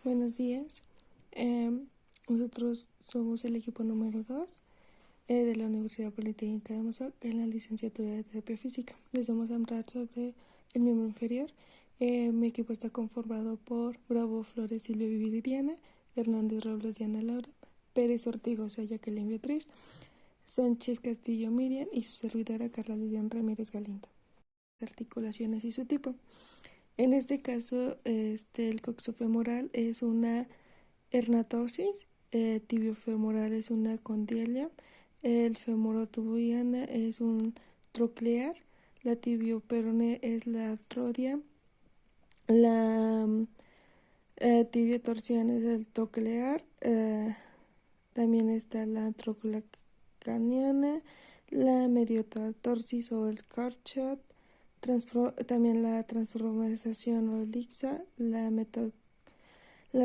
Buenos días. Nosotros somos el equipo número 2 de la Universidad Politécnica de Mozoc en la licenciatura de Terapia Física. Les vamos a hablar sobre el miembro inferior. Mi equipo está conformado por Bravo Flores Silvia Viviriana, Hernández Robles Diana Laura, Pérez Ortigosa Jacqueline Beatriz, Sánchez Castillo Miriam y su servidora Carla Lilian Ramírez Galindo. Articulaciones y su tipo. En este caso, el coxofemoral es una hernatosis, tibiofemoral es una condilia, el femorotubiana es un troclear, la tibioperone es la artrodia, la tibia torsiana es el troclear, también está la troclacaniana, la mediotartorsis o el carchot, también la transformación o elipsa, las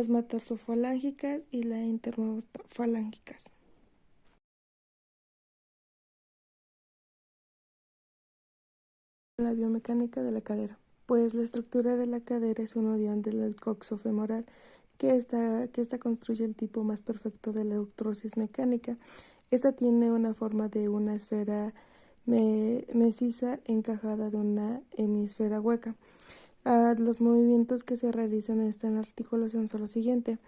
metatarsofalángicas y las intermetafalángicas. La biomecánica de la cadera. Pues la estructura de la cadera es un odión del coxofemoral que esta construye el tipo más perfecto de la artrosis mecánica. Esta tiene una forma de una esfera maciza encajada de una hemisfera hueca. Los movimientos que se realizan en esta articulación son los siguientes.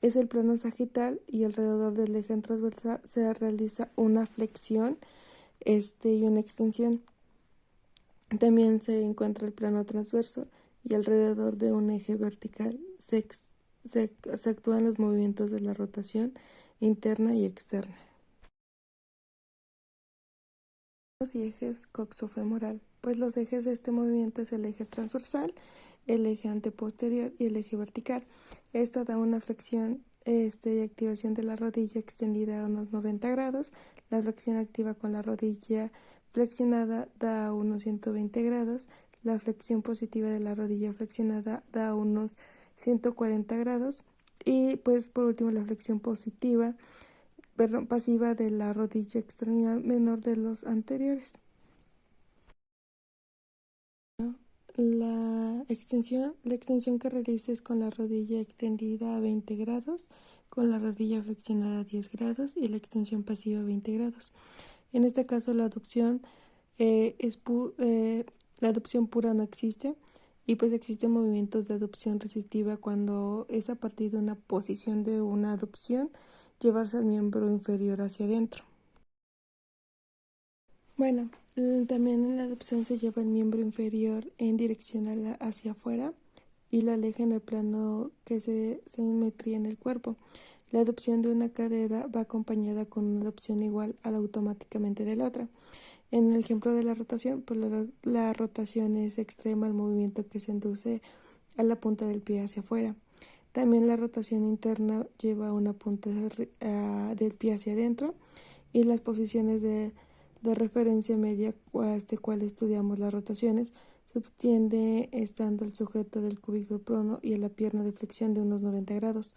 Es el plano sagital y alrededor del eje transversal se realiza una flexión y una extensión. También se encuentra el plano transverso y alrededor de un eje vertical se actúan los movimientos de la rotación interna y externa. Los ejes coxofemoral. Pues los ejes de este movimiento es el eje transversal, el eje anteposterior y el eje vertical. Esto da una flexión de activación de la rodilla extendida a unos 90 grados. La flexión activa con la rodilla flexionada da unos 120 grados. La flexión positiva de la rodilla flexionada da unos 140 grados. Y pues por último la flexión pasiva de la rodilla extraña menor de los anteriores. La extensión que realices con la rodilla extendida a 20 grados, con la rodilla flexionada a 10 grados y la extensión pasiva a 20 grados. En este caso la adopción la adopción pura no existe y pues existen movimientos de adopción resistiva cuando es a partir de una posición de una adopción llevarse al miembro inferior hacia adentro. Bueno, también en la adopción se lleva el miembro inferior en dirección hacia afuera y lo aleja en el plano que se simetría en el cuerpo. La adopción de una cadera va acompañada con una adopción igual a la automáticamente de la otra. En el ejemplo de la rotación, pues la rotación es extrema al movimiento que se induce a la punta del pie hacia afuera. También la rotación interna lleva una punta del pie hacia adentro y las posiciones de referencia media, de cual estudiamos las rotaciones, se obtiene estando el sujeto del cúbito prono y en la pierna de flexión de unos 90 grados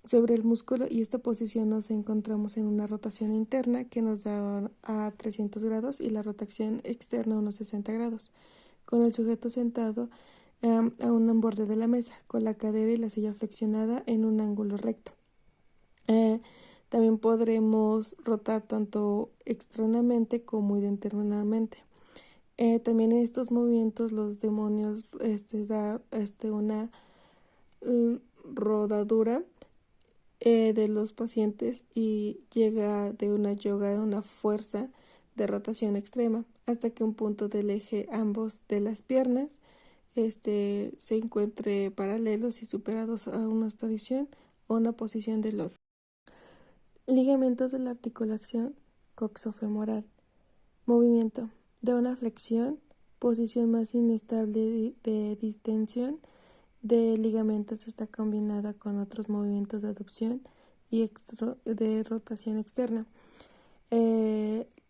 sobre el músculo, y esta posición nos encontramos en una rotación interna que nos da a 300 grados y la rotación externa a unos 60 grados, con el sujeto sentado a un borde de la mesa, con la cadera y la silla flexionada en un ángulo recto. También podremos rotar tanto externamente como internamente. También en estos movimientos los demonios da una rodadura de los pacientes y llega de una yoga de una fuerza de rotación extrema hasta que un punto del eje ambos de las piernas se encuentre paralelos y superados a una posición o una posición del otro. Ligamentos de la articulación coxofemoral. Movimiento de una flexión, posición más inestable de distensión de ligamentos está combinada con otros movimientos de adopción y de rotación externa.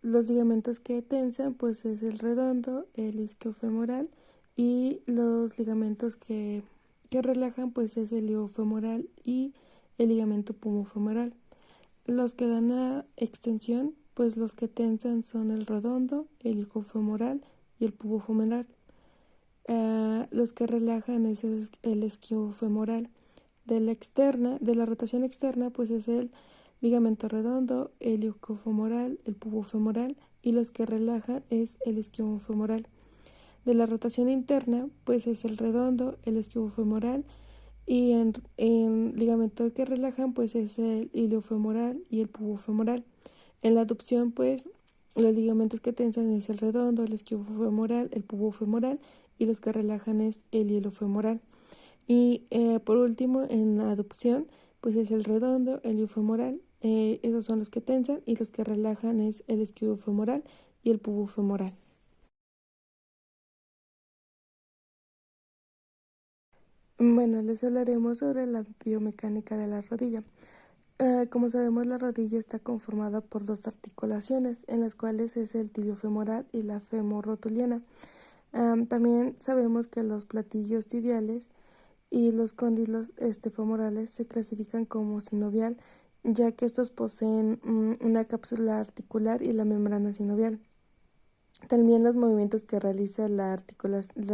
Los ligamentos que tensan pues es el redondo, el isquiofemoral, y los ligamentos que relajan pues es el iliofemoral y el ligamento pumofemoral. Los que dan a extensión, pues los que tensan son el redondo, el isquiofemoral y el pubofemoral. Los que relajan es el isquiofemoral. de la rotación externa, pues es el ligamento redondo, el iliofemoral, el pubofemoral, y los que relajan es el isquiofemoral. De la rotación interna, pues es el redondo, el isquiofemoral, y en ligamento que relajan, pues es el iliofemoral y el pubofemoral. En la aducción, pues los ligamentos que tensan es el redondo, el isquiofemoral, el pubofemoral, y los que relajan es el iliofemoral. Y por último, en la aducción, pues es el redondo, el iliofemoral, esos son los que tensan, y los que relajan es el isquiofemoral y el pubofemoral. Bueno, les hablaremos sobre la biomecánica de la rodilla. Como sabemos, la rodilla está conformada por dos articulaciones, en las cuales es el tibio femoral y la femorrotuliana. También sabemos que los platillos tibiales y los cóndilos femorales se clasifican como sinovial, ya que estos poseen una cápsula articular y la membrana sinovial. También los movimientos que realiza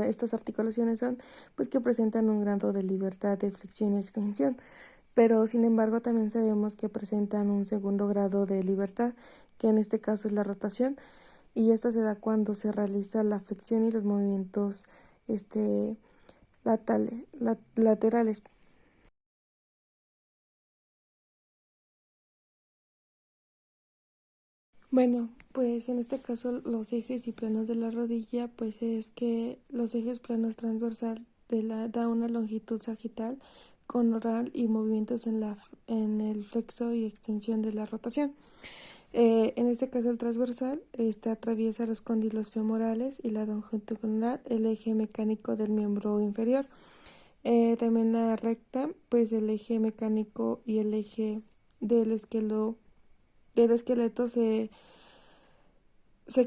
estas articulaciones son pues que presentan un grado de libertad de flexión y extensión, pero sin embargo también sabemos que presentan un segundo grado de libertad, que en este caso es la rotación, y esto se da cuando se realiza la flexión y los movimientos este, laterales. Bueno, pues en este caso los ejes y planos de la rodilla, pues es que los ejes planos transversal da una longitud sagital con oral y movimientos en el flexo y extensión de la rotación. En este caso el transversal atraviesa los cóndilos femorales y la longitudinal, el eje mecánico del miembro inferior. También la recta, pues el eje mecánico y el eje del esqueleto se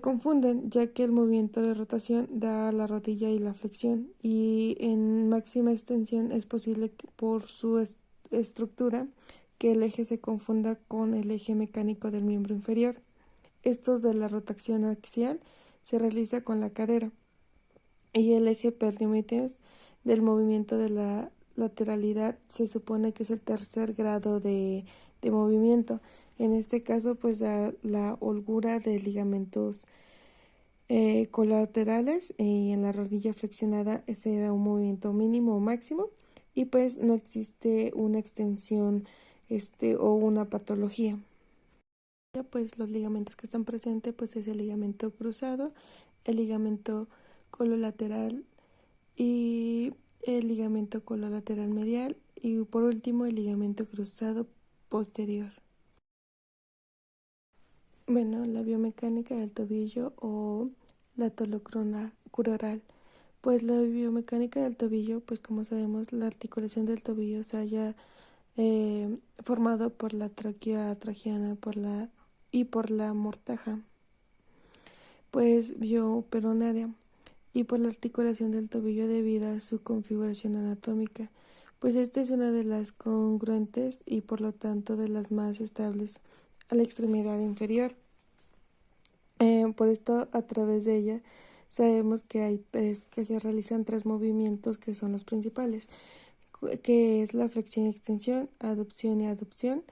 confunden, ya que el movimiento de rotación da a la rodilla y la flexión, y en máxima extensión es posible que por su estructura que el eje se confunda con el eje mecánico del miembro inferior. Esto de la rotación axial se realiza con la cadera, y el eje perimeters del movimiento de la lateralidad se supone que es el tercer grado de movimiento. En este caso, pues la holgura de ligamentos colaterales, y en la rodilla flexionada se da un movimiento mínimo o máximo, y pues no existe una extensión o una patología. Pues los ligamentos que están presentes pues es el ligamento cruzado, el ligamento cololateral y el ligamento cololateral medial, y por último el ligamento cruzado posterior. Bueno, la biomecánica del tobillo o la tolocrural. Pues la biomecánica del tobillo, pues como sabemos, la articulación del tobillo se halla formado por la tráquea trajeana y por la mortaja, pues bioperonearia, y por la articulación del tobillo debido a su configuración anatómica, pues esta es una de las congruentes y por lo tanto de las más estables a la extremidad inferior. Por esto, a través de ella, sabemos que se realizan tres movimientos que son los principales, que es la flexión y extensión, aducción y abducción,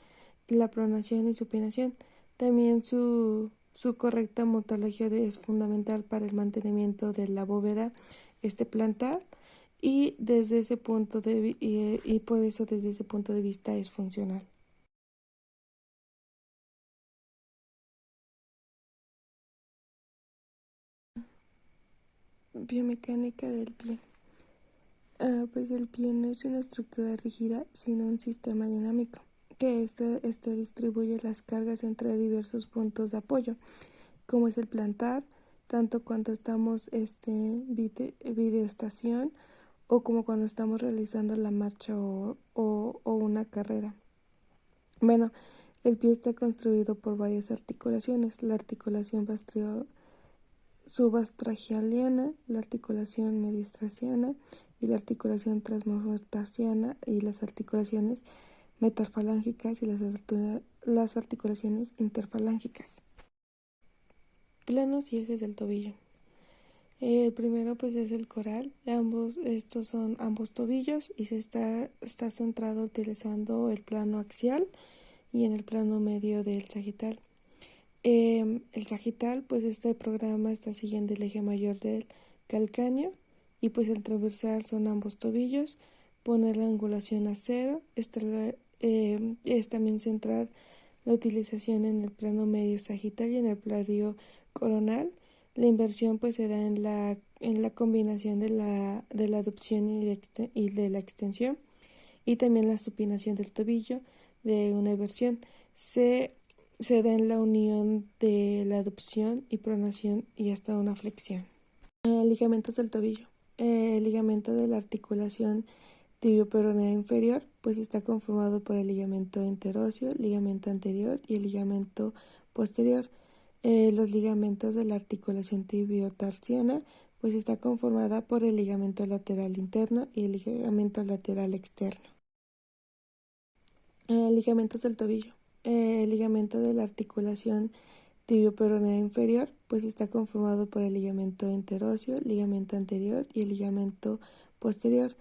y la pronación y supinación. También su correcta morfología es fundamental para el mantenimiento de la bóveda plantar, y desde ese punto y por eso desde ese punto de vista es funcional. Biomecánica del pie. Pues el pie no es una estructura rígida, sino un sistema dinámico, que distribuye las cargas entre diversos puntos de apoyo, como es el plantar, tanto cuando estamos bidestación o como cuando estamos realizando la marcha o una carrera. Bueno, el pie está construido por varias articulaciones: la articulación subastragialiana, la articulación mediastraciana y la articulación transmovertaciana, y las articulaciones metafalángicas y las articulaciones interfalángicas. Planos y ejes del tobillo. El primero pues es el coral. Estos son ambos tobillos y está centrado utilizando el plano axial y en el plano medio del sagital. El sagital, pues este programa está siguiendo el eje mayor del calcáneo y pues el transversal son ambos tobillos. Poner la angulación a cero. Es también centrar la utilización en el plano medio sagital y en el plano coronal. La inversión pues se da en la combinación de la aducción y de la extensión y también la supinación del tobillo de una inversión. Se da en la unión de la aducción y pronación y hasta una flexión. Ligamentos del tobillo. El ligamento de la articulación tibio-peronea inferior pues está conformado por el ligamento interóseo, ligamento anterior y el ligamento posterior. Los ligamentos de la articulación tibio-tarsiana pues está conformada por el ligamento lateral interno y el ligamento lateral externo. Ligamentos del tobillo. El ligamento de la articulación tibio-peronea inferior pues está conformado por el ligamento interóseo, ligamento anterior y el ligamento posterior.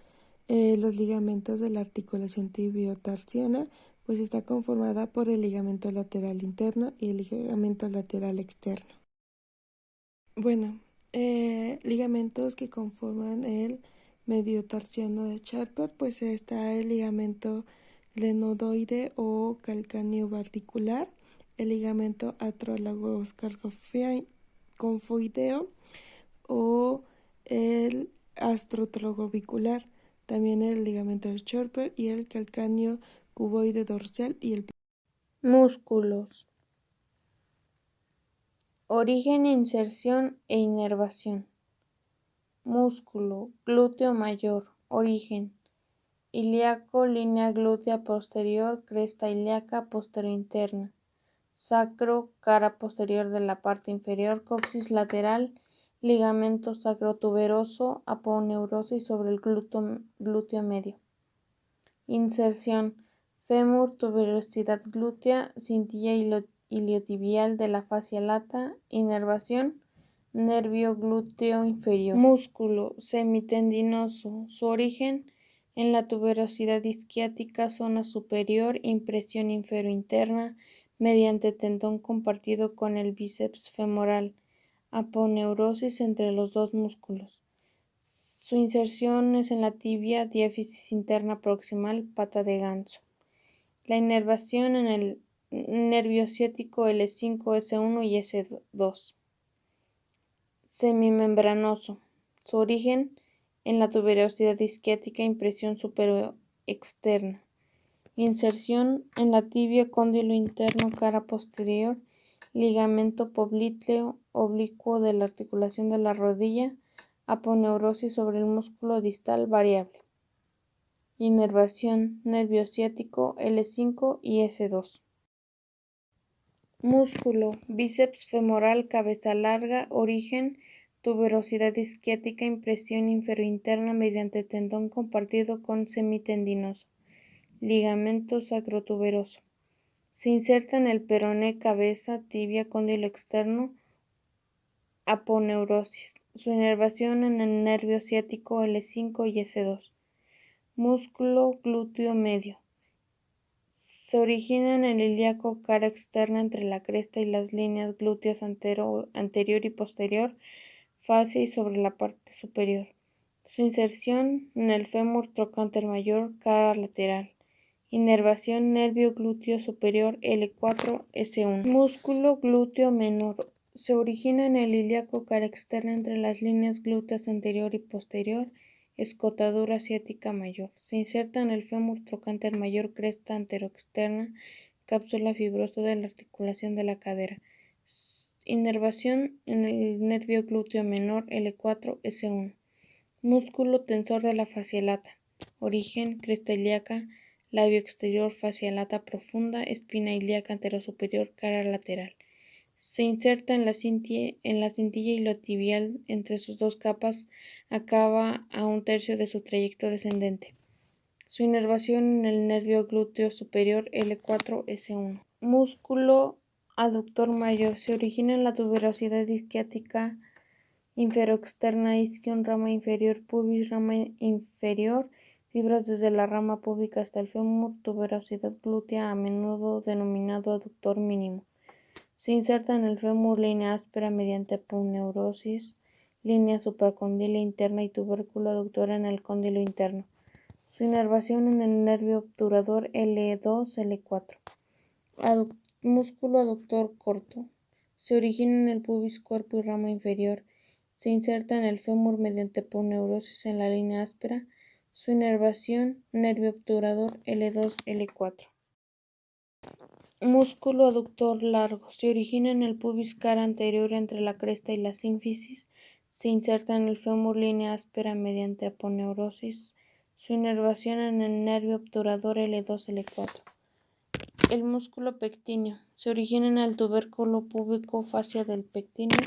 Los ligamentos de la articulación tibio-tarsiana pues está conformada por el ligamento lateral interno y el ligamento lateral externo. Bueno, ligamentos que conforman el medio tarsiano de Charcot, pues está el ligamento glenoides o calcáneo articular, el ligamento atrolagos-confoideo o el astrotrogobicular, también el ligamento de Charcot y el calcáneo cuboide dorsal y el Músculos. Origen, inserción e inervación. Músculo, glúteo mayor. Origen, ilíaco, línea glútea posterior, cresta ilíaca posterior interna. Sacro, cara posterior de la parte inferior, coxis lateral, ligamento sacrotuberoso, aponeurosis sobre el glúteo medio. Inserción, fémur, tuberosidad glútea, cintilla iliotibial de la fascia lata. Inervación, nervio glúteo inferior. Músculo, semitendinoso. Su origen, en la tuberosidad isquiática, zona superior, impresión inferointerna, mediante tendón compartido con el bíceps femoral. Aponeurosis entre los dos músculos. Su inserción es en la tibia, diáfisis interna proximal, pata de ganso. La inervación en el nervio ciático L5, S1 y S2. Semimembranoso. Su origen en la tuberosidad isquiática, impresión superior externa. Inserción en la tibia, cóndilo interno, cara posterior, ligamento popliteo oblicuo de la articulación de la rodilla. Aponeurosis sobre el músculo distal variable. Inervación, nervio ciático L5 y S2. Músculo, bíceps femoral, cabeza larga. Origen, tuberosidad isquiática, impresión inferointerna mediante tendón compartido con semitendinoso. Ligamento sacrotuberoso. Se inserta en el peroné, cabeza, tibia, cóndilo externo. Aponeurosis. Su inervación en el nervio ciático L5 y S2. Músculo glúteo medio. Se origina en el ilíaco, cara externa entre la cresta y las líneas glúteas anterior y posterior, fascia y sobre la parte superior. Su inserción en el fémur trocánter mayor, cara lateral. Inervación, nervio glúteo superior L4, S1. Músculo glúteo menor. Se origina en el ilíaco, cara externa entre las líneas glúteas anterior y posterior, escotadura ciática mayor. Se inserta en el fémur trocánter mayor, cresta anteroexterna, cápsula fibrosa de la articulación de la cadera. Inervación en el nervio glúteo menor L4, S1. Músculo tensor de la fascia lata. Origen, cresta ilíaca, labio exterior, fascia lata profunda, espina ilíaca anterosuperior, cara lateral. Se inserta en la cintilla iliotibial entre sus dos capas, acaba a 1/3 de su trayecto descendente. Su inervación en el nervio glúteo superior L4, S1. Músculo aductor mayor. Se origina en la tuberosidad isquiática inferoexterna isquion, rama inferior pubis, rama inferior, fibras desde la rama púbica hasta el fémur, tuberosidad glútea, a menudo denominado aductor mínimo. Se inserta en el fémur línea áspera mediante aponeurosis, línea supracondila interna y tubérculo aductor en el cóndilo interno. Su inervación en el nervio obturador L2-L4. Músculo aductor corto. Se origina en el pubis, cuerpo y rama inferior. Se inserta en el fémur mediante aponeurosis en la línea áspera. Su inervación, nervio obturador L2-L4. Músculo aductor largo. Se origina en el pubis, cara anterior entre la cresta y la sínfisis. Se inserta en el fémur línea áspera mediante aponeurosis. Su inervación en el nervio obturador L2-L4. El músculo pectíneo. Se origina en el tubérculo púbico, fascia del pectíneo.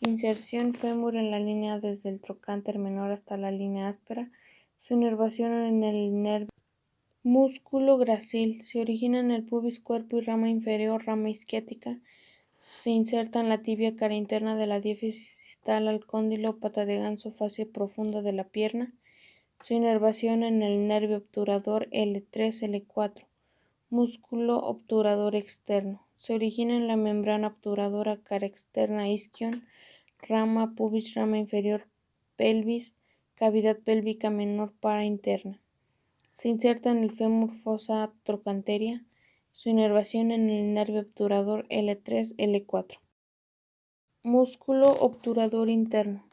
Inserción fémur en la línea desde el trocánter menor hasta la línea áspera. Su inervación en el nervio. Músculo grácil. Se origina en el pubis, cuerpo y rama inferior, rama isquiática. Se inserta en la tibia, cara interna de la diáfisis distal al cóndilo, pata de ganso, fascia profunda de la pierna. Su inervación en el nervio obturador L3-L4. Músculo obturador externo. Se origina en la membrana obturadora, cara externa isquion, rama pubis, rama inferior, pelvis, cavidad pélvica menor, para interna. Se inserta en el fémur, fosa trochanteria. Su inervación en el nervio obturador L3-L4. Músculo obturador interno.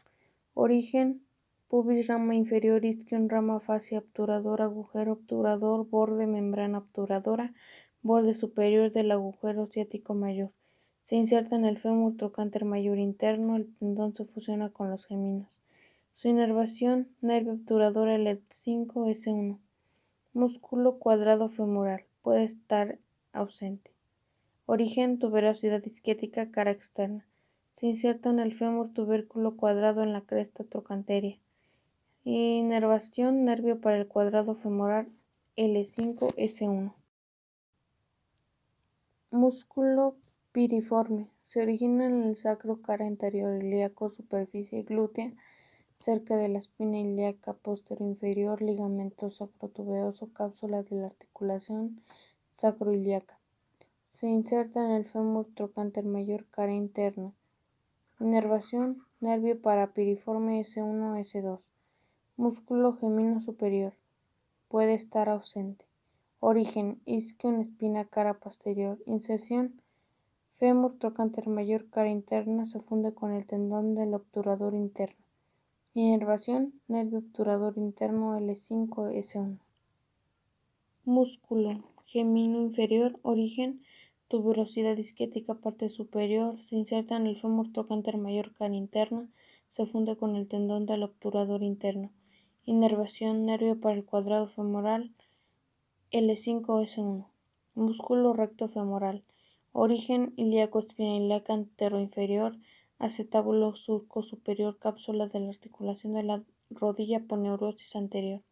Origen: pubis, rama inferior isquion, rama fascia obturador, agujero obturador, borde membrana obturadora, borde superior del agujero ciático mayor. Se inserta en el fémur, trocánter mayor interno. El tendón se fusiona con los geminos. Su inervación, nervio obturador L5-S1. Músculo cuadrado femoral. Puede estar ausente. Origen: tuberosidad isquiática, cara externa. Se inserta en el fémur, tubérculo cuadrado en la cresta trochanteria. Inervación, nervio para el cuadrado femoral L5-S1. Músculo piriforme. Se origina en el sacro, cara anterior ilíaco, superficie glútea, cerca de la espina ilíaca posterior-inferior, ligamento sacrotuberoso, cápsula de la articulación sacroiliaca. Se inserta en el fémur, trocánter mayor, cara interna. Inervación, nervio parapiriforme S1-S2. Músculo gemino superior. Puede estar ausente. Origen: isquion, espina, cara posterior. Inserción: fémur, trocánter mayor, cara interna. Se funde con el tendón del obturador interno. Inervación, nervio obturador interno L5-S1. Músculo gemino inferior. Origen: tuberosidad isquiática, parte superior. Se inserta en el fémur, trocánter mayor, cara interna. Se funde con el tendón del obturador interno. Inervación, nervio para el cuadrado femoral L5-S1. Músculo recto femoral. Origen: ilíaco, espina ilíaca anteroinferior, acetábulo surco superior, cápsula de la articulación de la rodilla, aponeurosis anterior.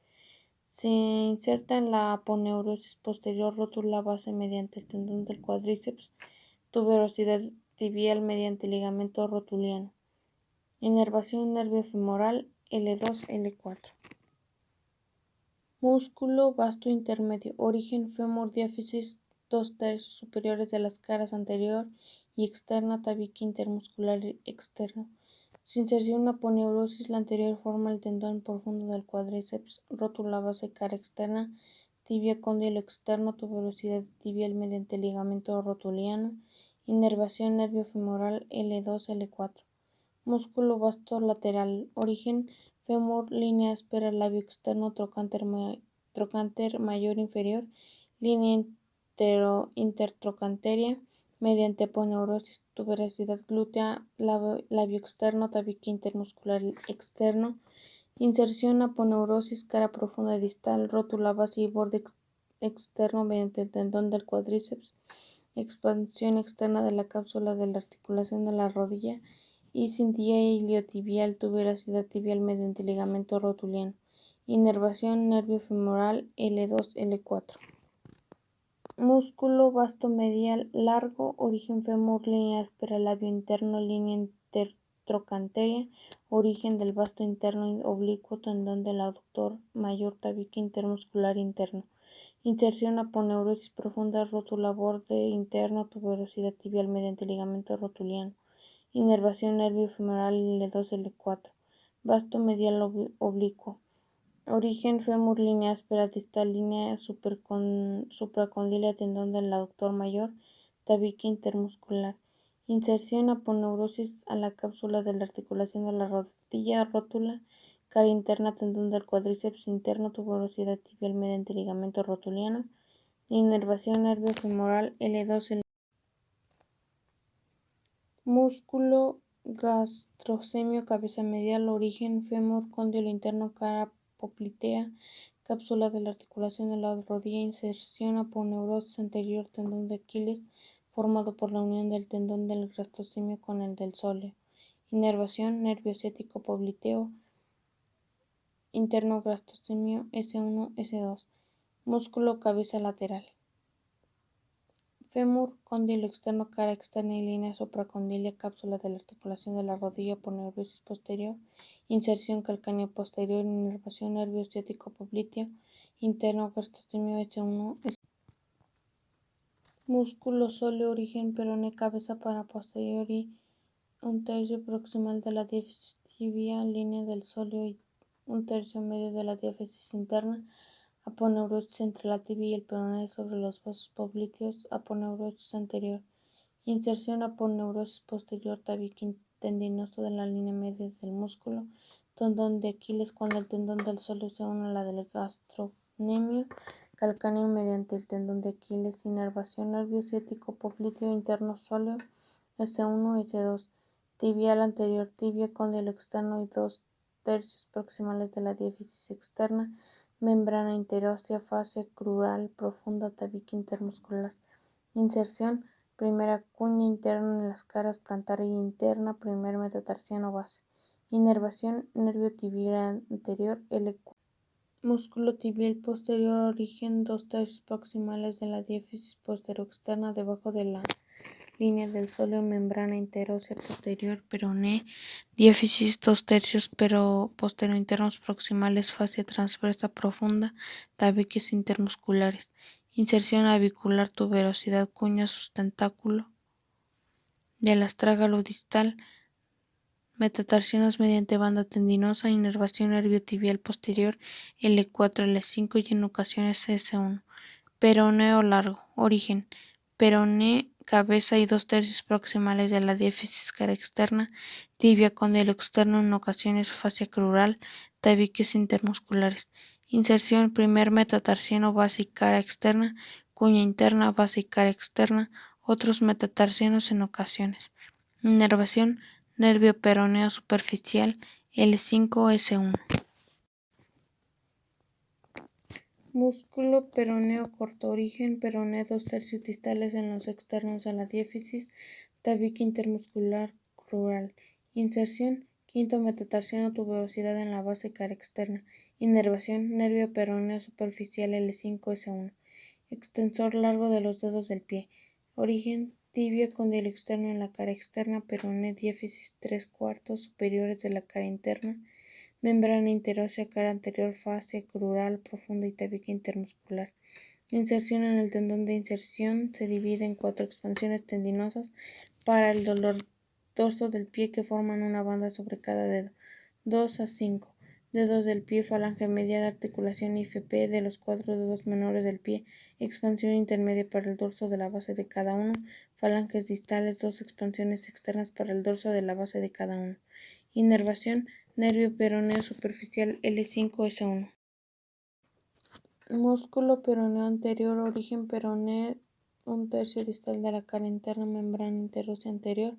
Se inserta en la aponeurosis posterior, rótula base mediante el tendón del cuádriceps, tuberosidad tibial mediante ligamento rotuliano. Inervación, nervio femoral L2-L4. Músculo vasto intermedio. Origen: fémur, diáfisis 2/3 superiores de las caras anterior y externa, tabique intermuscular externo. Su inserción, aponeurosis, la anterior forma el tendón profundo del cuádriceps, rótula base, cara externa, tibia, cóndilo externo, tuberosidad tibial mediante ligamento rotuliano. Inervación, nervio femoral L2-L4. Músculo vasto lateral. Origen: fémur, línea áspera, labio externo, trocánter mayor inferior, línea intertrochanteria mediante aponeurosis, tuberosidad glútea, labio externo, tabique intermuscular externo. Inserción, aponeurosis, cara profunda distal, rótula base y borde externo mediante el tendón del cuádriceps. Expansión externa de la cápsula de la articulación de la rodilla y cintilla iliotibial, tuberosidad tibial mediante ligamento rotuliano. Inervación, nervio femoral L2-L4. Músculo vasto medial largo. Origen: fémur, línea áspera, labio interno, línea trochanteria, origen del vasto interno oblicuo, tendón del aductor mayor, tabique intermuscular interno. Inserción aponeurosis profunda, rótula, borde interno, tuberosidad tibial mediante ligamento rotuliano. Inervación nervio femoral L2, L4. Vasto medial oblicuo. Origen fémur, línea áspera distal, línea supracondílea, tendón del aductor mayor, tabique intermuscular. Inserción aponeurosis a la cápsula de la articulación de la rodilla, rótula, cara interna, tendón del cuádriceps interno, tuberosidad tibial mediante ligamento rotuliano. Inervación nervio femoral L2, L4. Músculo gastrocnemio, cabeza medial, origen fémur, cóndilo interno, cara poplitea, cápsula de la articulación de la rodilla, inserción aponeurosis anterior, tendón de Aquiles, formado por la unión del tendón del gastrocnemio con el del sóleo. Inervación nervio ciático popliteo interno, gastrocnemio S1, S2. Músculo cabeza lateral. Fémur, cóndilo externo, cara externa y línea supracondílea, cápsula de la articulación de la rodilla, aponeurosis posterior, inserción calcánea posterior, inervación nervio ciático popliteo interno, gastrocnemio S1, S2. Músculo sóleo, origen peroné, cabeza para posterior y 1/3 proximal de la diáfisis tibia, línea del sóleo y 1/3 medio de la diáfisis interna. Aponeurosis entre la tibia y el peroné sobre los vasos popliteos, aponeurosis anterior. Inserción aponeurosis posterior, tabique tendinoso de la línea media del músculo, tendón de Aquiles cuando el tendón del sóleo se une a la del gastrocnemio calcáneo mediante el tendón de Aquiles. Inervación nervio ciático popliteo interno sóleo S1, S2. Tibial anterior, tibia, cóndilo externo y 2/3 proximales de la diáfisis externa. Membrana interósea, fascia crural profunda, tabique intermuscular. Inserción primera cuña interna en las caras plantar e interna, primer metatarsiano base. Inervación nervio tibial anterior L4. Músculo tibial posterior, origen 2/3 proximales de la diáfisis posteroexterna, debajo de la línea del sóleo, membrana interósea posterior, peroné, diáfisis 2/3 pero posterointernos proximales, fascia transversa profunda, tabiques intermusculares. Inserción avicular, tuberosidad, cuña, sustentáculo del astrágalo distal, metatarsianos mediante banda tendinosa, inervación nervio tibial posterior L4, L5 y en ocasiones S1. Peroneo largo, origen, peroné, cabeza y 2/3 proximales de la diáfisis cara externa, tibia, cóndilo externo, en ocasiones fascia crural, tabiques intermusculares. Inserción primer metatarsiano base y cara externa, cuña interna, base y cara externa, otros metatarsianos en ocasiones. Inervación nervio peroneo superficial L5, S1. Músculo peroneo corto, origen peroné 2/3 distales en los externos de la diáfisis, tabique intermuscular crural. Inserción quinto metatarsiano, tuberosidad en la base cara externa. Inervación nervio peroneo superficial L5, S1. Extensor largo de los dedos del pie. Origen tibia, cóndilo externo en la cara externa, peroné, diáfisis 3/4 superiores de la cara interna. Membrana interósea, cara anterior, fascia crural profunda y tabique intermuscular. Inserción en el tendón de inserción se divide en 4 expansiones tendinosas para el dolor dorso del pie que forman una banda sobre cada dedo. 2 a 5 dedos del pie, falange media de articulación IFP de los 4 dedos menores del pie, expansión intermedia para el dorso de la base de cada uno, falanges distales, 2 expansiones externas para el dorso de la base de cada uno. Inervación nervio peroneo superficial L5, S1. Músculo peroneo anterior, origen peroné 1/3 distal de la cara interna, membrana interósea anterior,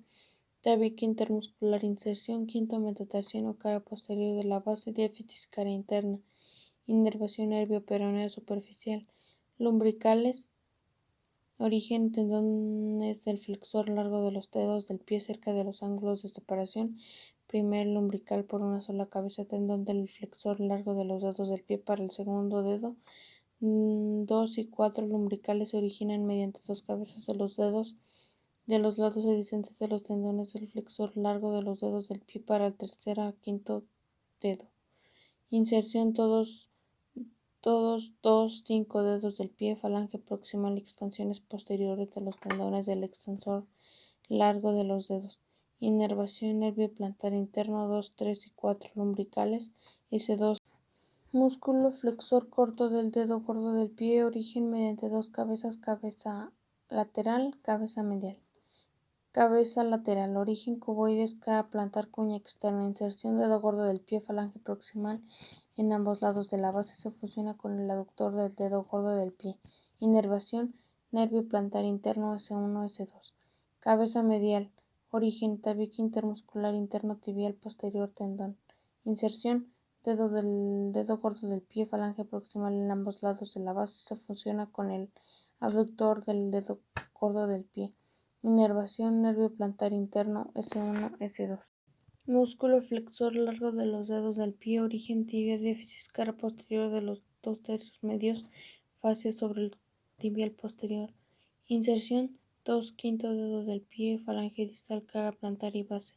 tabique intermuscular. Inserción quinto metatarsiano, cara posterior de la base, diáfisis cara interna. Inervación nervio peroneo superficial. Lumbricales, origen tendones del flexor largo de los dedos del pie cerca de los ángulos de separación. Primer lumbrical por una sola cabeza, tendón del flexor largo de los dedos del pie para el segundo dedo. 2 y 4 lumbricales se originan mediante 2 cabezas de los dedos de los lados adyacentes de los tendones del flexor largo de los dedos del pie para el tercer a quinto dedo. Inserción todos 5 dedos del pie, falange proximal y expansiones posteriores de los tendones del extensor largo de los dedos. Inervación nervio plantar interno 2, 3 y 4 lumbricales. S2. Músculo flexor corto del dedo gordo del pie. Origen mediante dos cabezas. Cabeza lateral, cabeza medial. Cabeza lateral. Origen cuboides, cara plantar, cuña externa. Inserción dedo gordo del pie, falange proximal en ambos lados de la base. Se fusiona con el aductor del dedo gordo del pie. Inervación nervio plantar interno S1, S2. Cabeza medial. Origen tabique intermuscular interno tibial posterior tendón. Inserción dedo gordo del pie, falange proximal en ambos lados de la base. Se fusiona con el abductor del dedo gordo del pie. Inervación nervio plantar interno S1, S2. Músculo flexor largo de los dedos del pie. Origen tibia, diáfisis, cara posterior de los 2/3 medios, fascia sobre el tibial posterior. Inserción 2/5 dedos del pie, falange distal, cara plantar y base.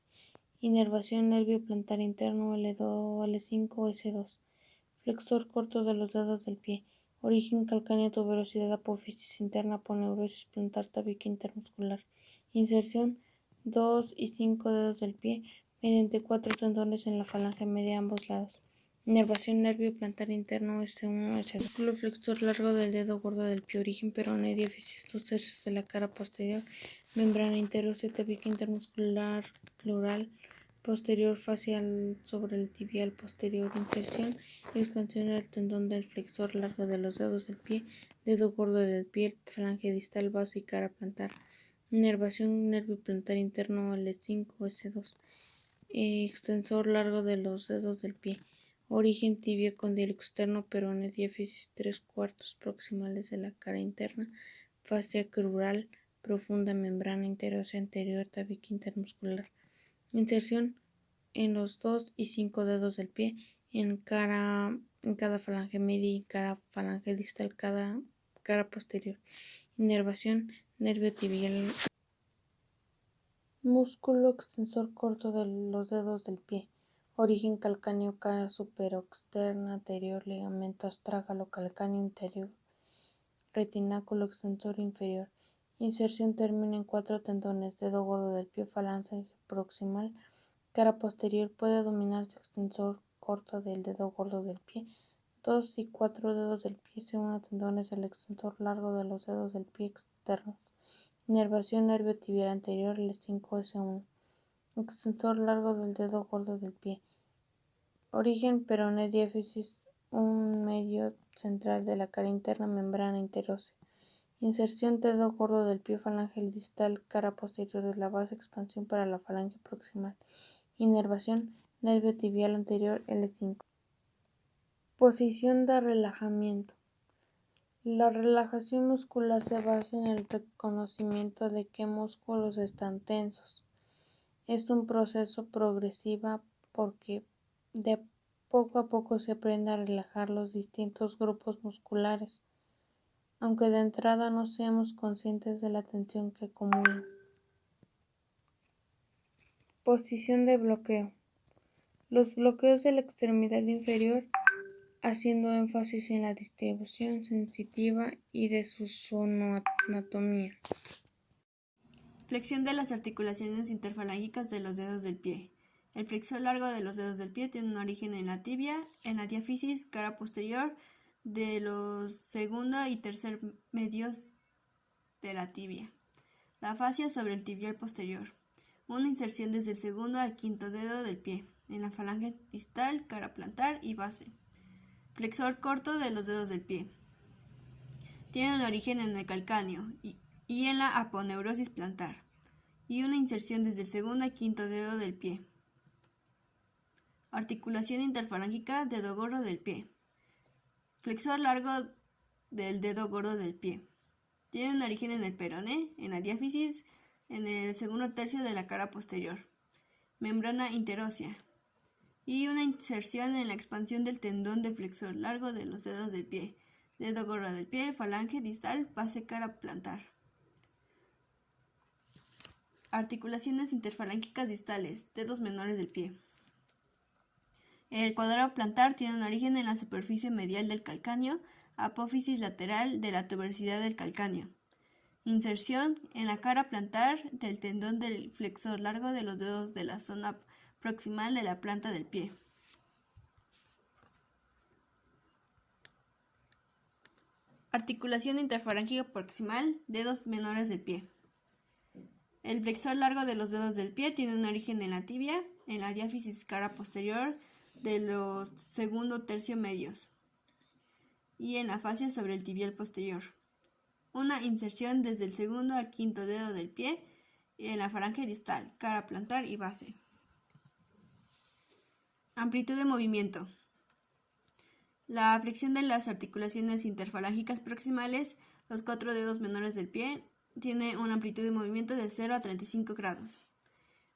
Inervación nervio plantar interno L2, L5, S2. Flexor corto de los dedos del pie. Origen calcáneo, tuberosidad, apófisis interna, aponeurosis plantar, tabique intermuscular. Inserción 2 y 5 dedos del pie mediante 4 tendones en la falange media a ambos lados. Inervación nervio plantar interno S1, S2. Músculo flexor largo del dedo gordo del pie. Origen peroné, diáfisis 2/3 de la cara posterior. Membrana interósea, tabique intermuscular pleural posterior, facial sobre el tibial posterior. Inserción y expansión del tendón del flexor largo de los dedos del pie, dedo gordo del pie, falange distal, base y cara plantar. Inervación nervio plantar interno L5, S2. Extensor largo de los dedos del pie. Origen tibia condilo externo, peroné, diáfisis 3/4 proximales de la cara interna, fascia crural profunda, membrana interósea anterior, tabique intermuscular. Inserción en los 2 y 5 dedos del pie, en cada falange media y cada falange distal, cara posterior. Inervación nervio tibial. Músculo extensor corto de los dedos del pie. Origen calcáneo, cara superoexterna anterior, ligamento astrágalo calcáneo interior, retináculo extensor inferior. Inserción termina en 4 tendones, dedo gordo del pie, falange proximal, cara posterior. Puede dominarse extensor corto del dedo gordo del pie. 2 y 4 dedos del pie se unen a tendones del extensor largo de los dedos del pie externos. Inervación nervio tibial anterior L5, S1. Extensor largo del dedo gordo del pie. Origen peroné, diáfisis 1 medio central de la cara interna, membrana interósea. Inserción dedo gordo del pie, falange distal, cara posterior de la base, expansión para la falange proximal. Inervación nervio tibial anterior L5. Posición de relajamiento. La relajación muscular se basa en el reconocimiento de qué músculos están tensos. Es un proceso progresivo porque de poco a poco se aprende a relajar los distintos grupos musculares, aunque de entrada no seamos conscientes de la tensión que acumulan. Posición de bloqueo. Los bloqueos de la extremidad inferior, haciendo énfasis en la distribución sensitiva y de su zonoanatomía. Flexión de las articulaciones interfalángicas de los dedos del pie. El flexor largo de los dedos del pie tiene un origen en la tibia, en la diáfisis, cara posterior de los segundo y tercer medios de la tibia. La fascia sobre el tibial posterior. Una inserción desde el segundo al quinto dedo del pie, en la falange distal, cara plantar y base. Flexor corto de los dedos del pie. Tiene un origen en el calcáneo y en la aponeurosis plantar, y una inserción desde el segundo al quinto dedo del pie. Articulación interfalángica, dedo gordo del pie. Flexor largo del dedo gordo del pie. Tiene un origen en el peroné, en la diáfisis, en el segundo tercio de la cara posterior. Membrana interósea. Y una inserción en la expansión del tendón del flexor largo de los dedos del pie. Dedo gordo del pie, falange distal, base cara plantar. Articulaciones interfalángicas distales, dedos menores del pie. El cuadrado plantar tiene un origen en la superficie medial del calcáneo, apófisis lateral de la tuberosidad del calcáneo. Inserción en la cara plantar del tendón del flexor largo de los dedos de la zona proximal de la planta del pie. Articulación interfalángica proximal, dedos menores del pie. El flexor largo de los dedos del pie tiene un origen en la tibia, en la diáfisis cara posterior de los segundo tercio medios y en la fascia sobre el tibial posterior. Una inserción desde el segundo al quinto dedo del pie en la falange distal, cara plantar y base. Amplitud de movimiento. La flexión de las articulaciones interfalángicas proximales, los 4 dedos menores del pie, tiene una amplitud de movimiento de 0 a 35 grados.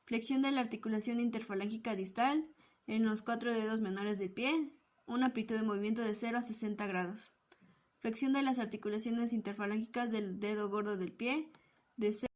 Flexión de la articulación interfalángica distal en los 4 dedos menores del pie, una amplitud de movimiento de 0 a 60 grados. Flexión de las articulaciones interfalángicas del dedo gordo del pie, de 0